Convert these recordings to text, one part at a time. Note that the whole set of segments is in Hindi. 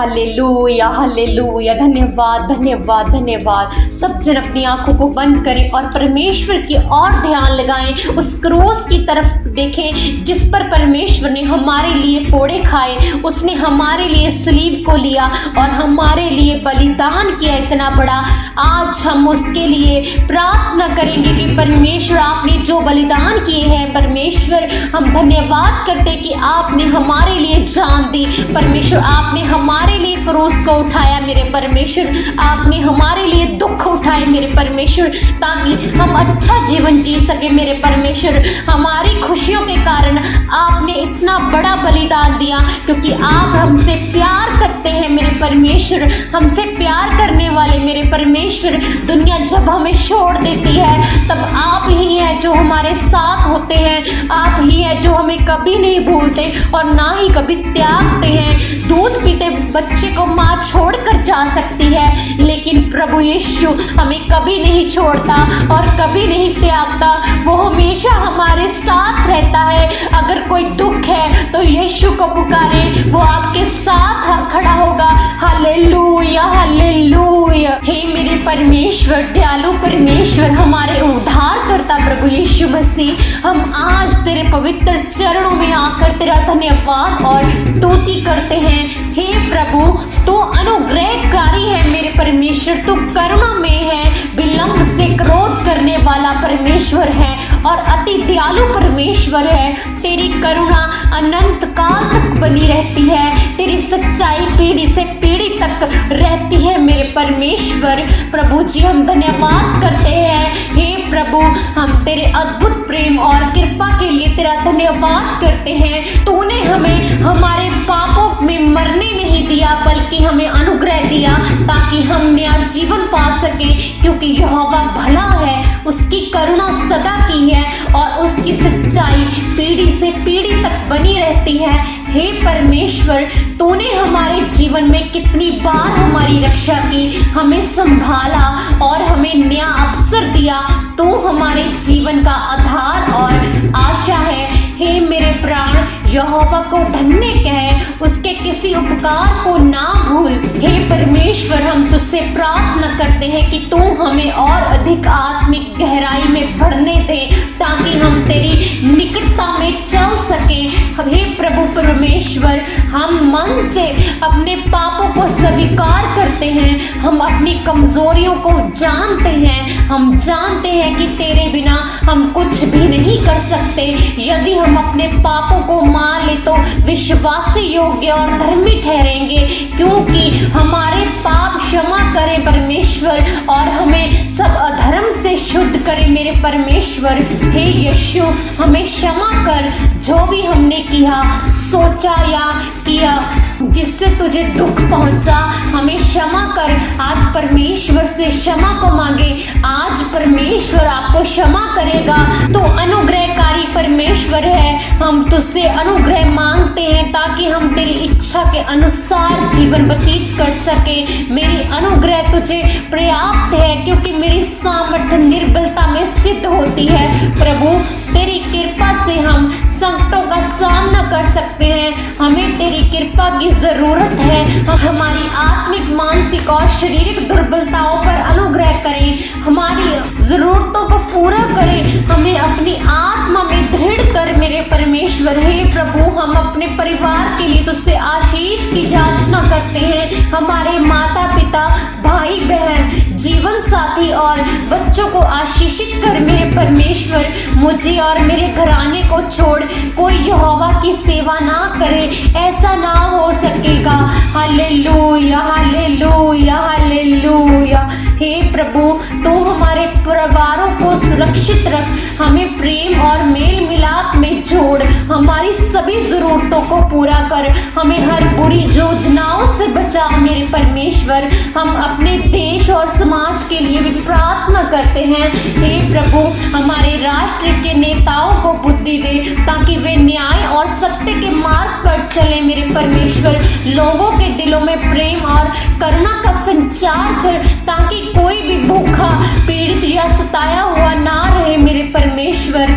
Hallelujah hallelujah. धन्यवाद धन्यवाद धन्यवाद। सब जन अपनी आंखों को बंद करें और परमेश्वर की ओर ध्यान लगाएं, उस क्रूस की तरफ देखें जिस पर परमेश्वर ने हमारे लिए कोड़े खाए, उसने हमारे लिए सलीब को लिया और हमारे लिए बलिदान किया इतना बड़ा। आज हम उसके लिए प्रार्थना करेंगे कि परमेश्वर आपने जो बलिदान किए हैं, परमेश्वर हम धन्यवाद करते कि आपने हमारे लिए जान दी। परमेश्वर आपने हमारे लिए क्रूस को उठाया मेरे परमेश्वर, आपने हमारे लिए दुख उठाए मेरे परमेश्वर, ताकि हम अच्छा जीवन जी सके मेरे परमेश्वर। हमारी खुशियों के कारण आपने इतना बड़ा बलिदान दिया, क्योंकि आप हमसे प्यार करते हैं मेरे परमेश्वर। हमसे प्यार करने वाले मेरे परमेश्वर, दुनिया जब हमें छोड़ देती है तब आप ही हैं जो हमारे साथ होते हैं। आप ही हैं जो हमें कभी नहीं भूलते और ना ही कभी त्यागते हैं। दूध पीते बच्चे को माँ छोड़कर जा सकती है, लेकिन प्रभु यीशु हमें कभी नहीं छोड़ता और कभी नहीं त्यागता। वो हमेशा हमारे साथ रहता है। अगर कोई दुख है तो यीशु को पुकारे, वो आपके साथ खड़ा होगा। Hallelujah hallelujah. हे मेरे परमेश्वर, दयालु परमेश्वर, हमारे उद्धारकर्ता प्रभु यीशु मसीह, हम आज तेरे पवित्र चरणों में आकर तेरा धन्यवाद और स्तुति करते हैं। हे प्रभु, तू अनुग्रहकारी है मेरे परमेश्वर, तू करुणा में है, विलंब से क्रोध करने वाला परमेश्वर है और अति दयालु परमेश्वर है। तेरी करुणा अनंत काल तक बनी रहती है, तेरी सच्चाई पीढ़ी से पीढ़ी तक रहती है मेरे परमेश्वर। प्रभु जी, हम धन्यवाद करते हैं। हे प्रभु, हम तेरे अद्भुत प्रेम और कृपा के लिए तेरा धन्यवाद करते हैं। तूने हमें हमारे पापों में मरने नहीं दिया, बल्कि हमें अनुग्रह दिया ताकि हम नया जीवन पा सके, क्योंकि यहोवा भला है, उसकी करुणा सदा की है और उसकी सच्चाई पीढ़ी से पीढ़ी तक बनी रहती है। हे परमेश्वर, तूने हमारे जीवन में कितनी बार हमारी रक्षा की, हमें संभाला और हमें नया अवसर दिया। तू हमारे जीवन का आधार और आशा है। हे मेरे प्राण, यहोवा को धन्य कह, उसके किसी उपकार को ना भूल। हे परमेश्वर, हम तुझसे प्रार्थना करते हैं कि तू हमें और अधिक आत्मिक गहराई में बढ़ने दे, ताकि हम तेरी निकटता में चल सके। हे प्रभु परमेश्वर, हम मन से अपने पापों को स्वीकार करते हैं, हम अपनी कमजोरियों को जानते हैं। हम जानते हैं कि तेरे बिना हम कुछ भी नहीं कर सकते। यदि हम अपने पापों को मान ले तो विश्वासी योग्य और धर्मी ठहरेंगे, क्योंकि हमारे पाप क्षमा करे परमेश्वर और हमें सब अधर्म से शुद्ध करे मेरे परमेश्वर। हे यीशु, हमें क्षमा कर, जो भी हमने किया, सोचा या किया जिससे तुझे दुख पहुंचा, हमें क्षमा कर। आज परमेश्वर से क्षमा को मांगे, आज परमेश्वर आपको क्षमा करेगा। तो अनुग्रहकारी परमेश्वर है, हम तुझसे अनुग्रह मांगते हैं ताकि हम तेरी इच्छा के अनुसार जीवन व्यतीत कर सके। मेरी अनुग्रह तुझे पर्याप्त है, क्योंकि मेरी सामर्थ्य निर्बलता में सिद्ध होती है। प्रभु, तेरी कृपा से हम संकटों का सामना कर सकते हैं। हमें तेरी कृपा की जरूरत है। हमारी आत्मिक, मानसिक और शारीरिक दुर्बलताओं पर अनुग्रह करें, हमारी जरूरतों को पूरा करें, हमें अपनी आत्मा में दृढ़ कर मेरे परमेश्वर। हे प्रभु, हम अपने परिवार के लिए तुझसे आशीष की याचना करते हैं। हमारे माता पिता, भाई बहन, जीवन साथी और बच्चों को आशीषित कर मेरे परमेश्वर। मुझे और मेरे घराने को छोड़ कोई यहोवा की सेवा ना करे, ऐसा ना हो सकेगा। Hallelujah hallelujah hallelujah. हे प्रभु, तू हमारे परिवारों को सुरक्षित रख, हमें प्रेम और मेल मिलाप में जोड़, हमारी सभी जरूरतों को पूरा कर, हमें हर बुरी योजनाओं से बचा मेरे परमेश्वर। हम अपने देश और समाज के लिए भी प्रार्थना करते हैं। हे प्रभु, हमारे राष्ट्र के नेताओं को बुद्धि दे, ताकि वे न्याय और सत्य के मार्ग पर चले मेरे परमेश्वर। लोगों के दिलों में प्रेम और करुणा का संचार कर, ताकि कोई भी भूखा, पीड़ित या सताया हुआ ना रहे मेरे परमेश्वर।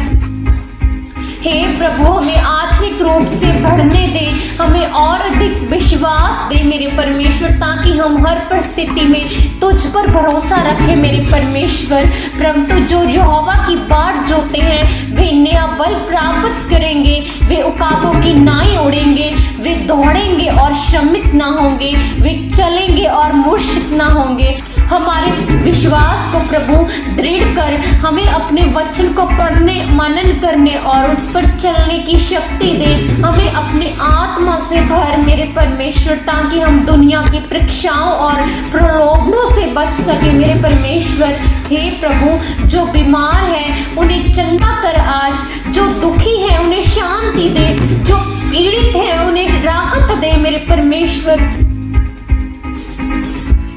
हे प्रभु, हमें आत्मिक अधिक रूप से बढ़ने दे, हमें और अधिक विश्वास दे मेरे परमेश्वर, ताकि हम हर परिस्थिति में तुझ पर भरोसा रखें मेरे परमेश्वर। परंतु जो यहोवा की बाट जोते हैं वे नया बल प्राप्त करेंगे, वे उकाबों की नाई उड़ेंगे, वे दौड़ेंगे और श्रमित ना होंगे, वे चलेंगे और मूर्छित ना होंगे। हमारे विश्वास को प्रभु दृढ़ कर हमें अपने वचन को पढ़ने, मनन करने और उस पर चलने की शक्ति दे। हमें अपनी आत्मा से भर मेरे परमेश्वर, ताकि हम दुनिया की परीक्षाओं और प्रलोभनों से बच सके मेरे परमेश्वर। हे प्रभु, जो बीमार है उन्हें चंगा कर आज, जो दुखी है उन्हें शांति दे, जो पीड़ित है उन्हें राहत दे मेरे परमेश्वर।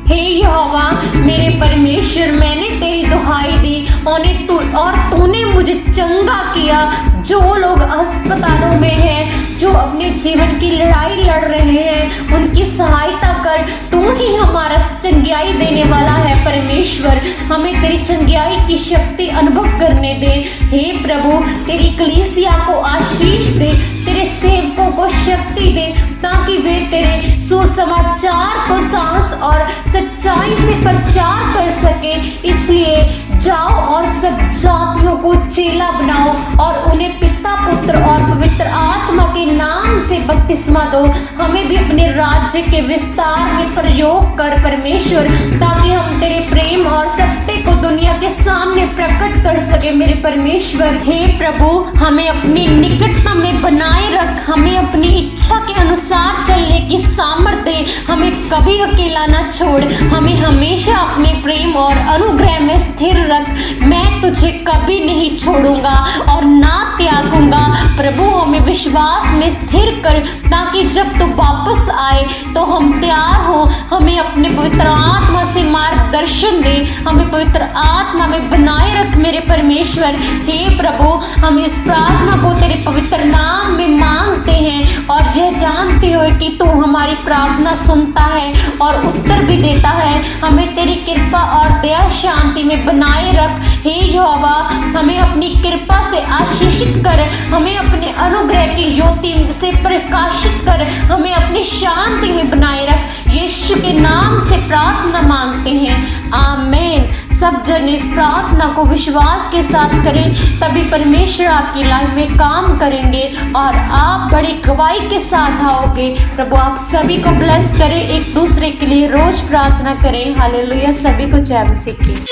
हे यहोवा मेरे परमेश्वर, मैंने तेरी दुहाई दी और तूने मुझे चंगा किया। जो लोग अस्पतालों में हैं, जो अपने जीवन की लड़ाई लड़ रहे हैं, उनकी सहायता कर। तू ही हमारा चंगाई देने वाला है परमेश्वर। हमें तेरी चंगाई की शक्ति अनुभव करने दे। हे प्रभु, तेरी कलीसिया को आशीष दे, तेरे सेवकों को शक्ति दे, ताकि वे तेरे सुसमाचार को साहस और सच्चाई से प्रचार कर सके। इसलिए जाओ और सब जातियों को चेला बनाओ और उन्हें पिता, पुत्र और पवित्र आत्मा के नाम से बपतिस्मा दो। हमें भी अपने राज्य के विस्तार में प्रयोग कर परमेश्वर, ताकि हम तेरे प्रेम और सत्य को दुनिया के सामने प्रकट कर सके मेरे परमेश्वर। हे प्रभु, हमें अपनी निकटता में बनाए रख, हमें अपनी इच्छा के अनुसार चलने की सामर्थ्य दे। हमें कभी अकेला ना छोड़, हमें हमेशा अपने प्रेम और अनुग्रह में स्थिर रख। मैं तुझे कभी नहीं छोड़ूंगा और ना त्यागूंगा। प्रभु, हमें विश्वास में स्थिर कर, ताकि जब तू वापस आए तो हम तैयार हो। हमें अपने पवित्र आत्मा से मार्गदर्शन दे, हमें पवित्र आत्मा में बनाए रख मेरे परमेश्वर। हे प्रभु, हम इस प्रार्थना को तेरे पवित्र नाम में मांगते हैं और यह जानते हो कि तू हमारी प्रार्थना सुनता है और उत्तर भी देता है। हमें तेरी कृपा और दया शांति में बनाए रख। हे यहोवा, हमें अपनी कृपा से आशीषित कर, हमें अपने अनुग्रह की ज्योति से प्रकाशित कर, हमें अपनी शांति में बनाए रख। यीशु के नाम से प्रार्थना मांगते हैं, आमीन। सब जन इस प्रार्थना को विश्वास के साथ करें, तभी परमेश्वर आपकी लाइफ में काम करेंगे और आप बड़ी गवाही के साथ आओगे। प्रभु आप सभी को ब्लेस करें, एक दूसरे के लिए रोज प्रार्थना करें। हालेलुया। सभी को जय मसीह की।